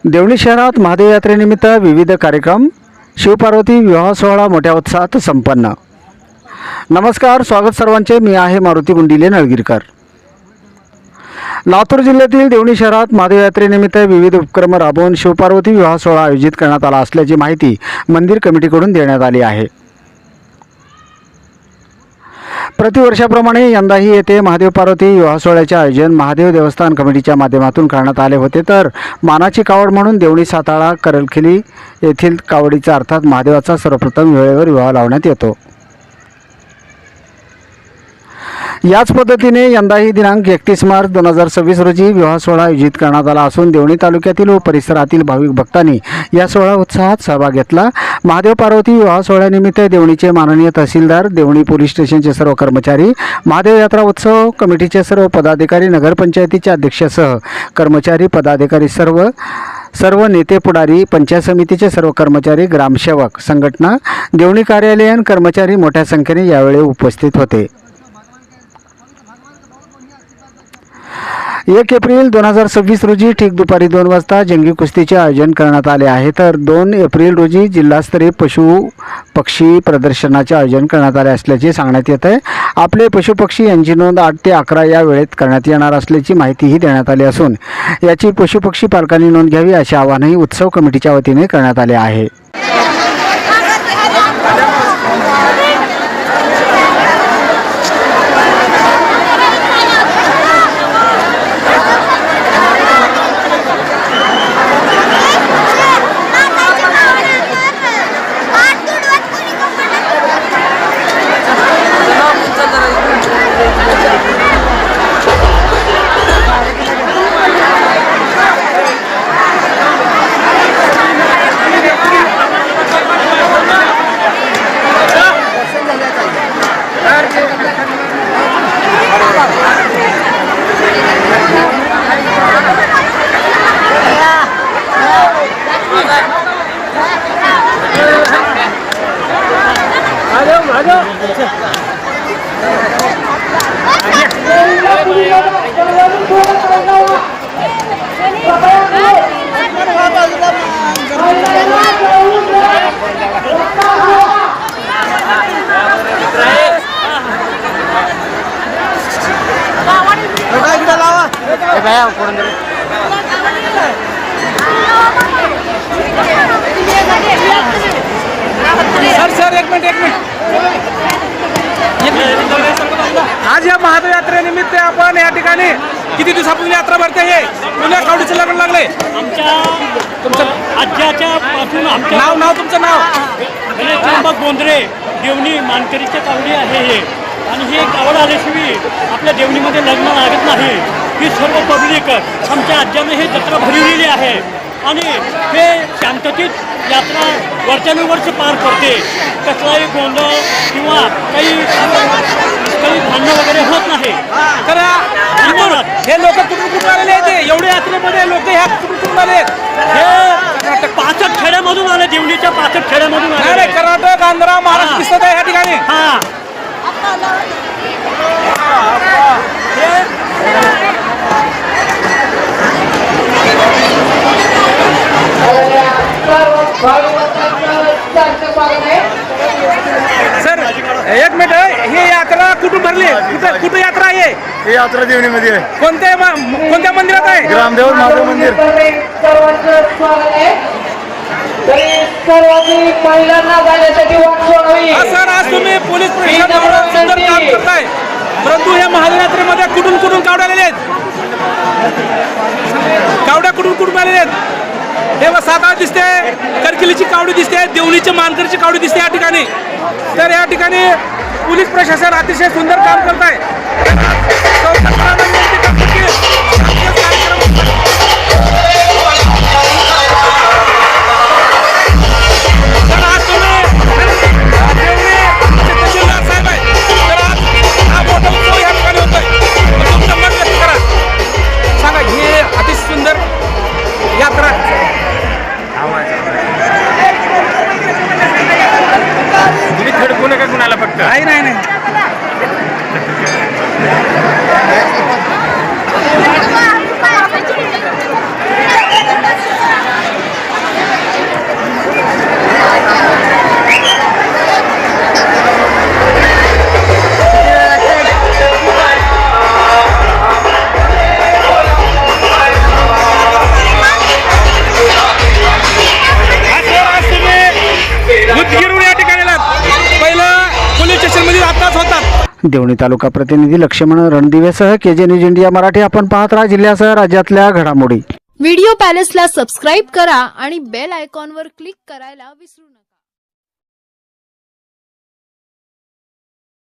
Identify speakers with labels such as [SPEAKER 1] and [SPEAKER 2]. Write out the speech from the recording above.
[SPEAKER 1] देवणी शहरात महादेव यात्रेनिमित्त विविध कार्यक्रम, शिवपार्वती विवाह सोहळा मोठ्या उत्साहात संपन्न। नमस्कार, स्वागत सर्वांचे। मी आहे मारुती गुंडिले नळगीरकर। लातूर जिल्ह्यातील देवणी शहरात महादेव यात्रेनिमित्त विविध उपक्रम राबवून शिवपार्वती विवाह सोहळा आयोजित करण्यात आला असल्याची माहिती मंदिर कमिटीकडून देण्यात आली आहे। प्रतिवर्षाप्रमाणे यंदाही येथे महादेव पार्वती विवाह सोहळ्याचे आयोजन महादेव देवस्थान कमिटीच्या माध्यमातून करण्यात आले होते। तर मानाची कावड म्हणून देवणी साताळा करलखिली येथील कावडीचा अर्थात महादेवाचा सर्वप्रथम वेळेवर विवाह लावण्यात येतो। याच पद्धतीने यंदाही दिनांक 31 मार्च 2026 रोजी विवाह सोहळा आयोजित करण्यात आला असून देवणी तालुक्यातील व परिसरातील भाविक भक्तांनी या सोहळा उत्साहात सहभाग घेतला। महादेव पार्वती विवाह सोहळ्यानिमित्त देवणीचे माननीय तहसीलदार, देवणी पोलीस स्टेशनचे सर्व कर्मचारी, महादेव यात्रा उत्सव कमिटीचे सर्व पदाधिकारी, नगरपंचायतीचे अध्यक्षसह कर्मचारी, पदाधिकारी, सर्व नेते पुढारी, पंचायत समितीचे सर्व कर्मचारी, ग्रामसेवक, संघटना, देवणी कार्यालयीन कर्मचारी मोठ्या संख्येने यावेळी उपस्थित होते। 1 एप्रिल 2026 रोजी ठीक दुपारी 2 वाजता जंगी कुस्तीचे आयोजन करण्यात आले आहे। तर 2 एप्रिल रोजी जिल्हास्तरीय पशु पक्षी प्रदर्शनाचे आयोजन करण्यात आले असल्याचे सांगण्यात येत आहे। आपले पशु पक्षी यांची नोंद 8 ते 11 या वेळेत करण्यात येणार असल्याची माहितीही देण्यात आली असून याची पशु पक्षी पालकांनी नोंद घ्यावी असे आवाहनही उत्सव कमिटीच्या वतीने करण्यात आले आहे।
[SPEAKER 2] सर एक मिनिट आज या महादेव यात्रेनिमित्त आपण या ठिकाणी किती दिवसापूर्वी यात्रा भरते हे पुण्या कावडीचं लग्न लागले। तुमचं आज्याच्या पासून आमचं नाव तुमचं नाव
[SPEAKER 3] गोंधळे देवणी मानकरीच्या कावडी आहे हे, आणि हे कावड आल्याशिवाय आपल्या देवणीमध्ये लग्न लागत नाही। ही सर्व पब्लिक आमच्या आज्याने हे जत्रा भरवलेली आहे आणि हे शांततेत यात्रा वर्षानुवर्ष पार पडते। कसलाही गोंधळ किंवा काही भांडणं वगैरे होत नाही।
[SPEAKER 2] हे लोक कुठून आलेले आहेत? एवढ्या यात्रेमध्ये लोक ह्या कुठून आले?
[SPEAKER 3] हे 65 खेड्यामधून आले, देवणीच्या 65 खेड्यामधून आले।
[SPEAKER 2] कर्नाटक, आंध्र, महाराष्ट्र दिसत आहे या ठिकाणी। सर एक मिनिट, ही यात्रा कुठून भरली? कुठं यात्रा आहे?
[SPEAKER 4] ही यात्रा देवणीमध्ये आहे।
[SPEAKER 2] कोणत्या मंदिरात आहे?
[SPEAKER 4] ग्रामदेव महादेव मंदिर।
[SPEAKER 2] सर आज तुम्ही पोलीस प्रशासनाकडून सुंदर काम करताय, परंतु हे महादेव यात्रेमध्ये कुठून कावड्या आलेले आहेत? कावड्या कुठून आलेले आहेत? हे सातारा दिसते, करकिलीची कावडी दिसते, देवणीची मानकरीची कावडी दिसते या ठिकाणी। तर या ठिकाणी पोलीस प्रशासन अतिशय सुंदर काम करत आहे। सांगा, ही अतिशय सुंदर यात्रा तुम्ही थडकू नका कुणाला फक्त। नाही
[SPEAKER 1] देवणी तालुका प्रतिनिधी लक्ष्मण रणदिवेसह केजे न्यूज इंडिया मराठी. आपण पाहत राहा जिल्ह्यासह राज्यातल्या घडामोडी.
[SPEAKER 5] व्हिडिओ पॅलेसला सबस्क्राईब करा आणि बेल आयकॉनवर क्लिक करायला विसरू नका.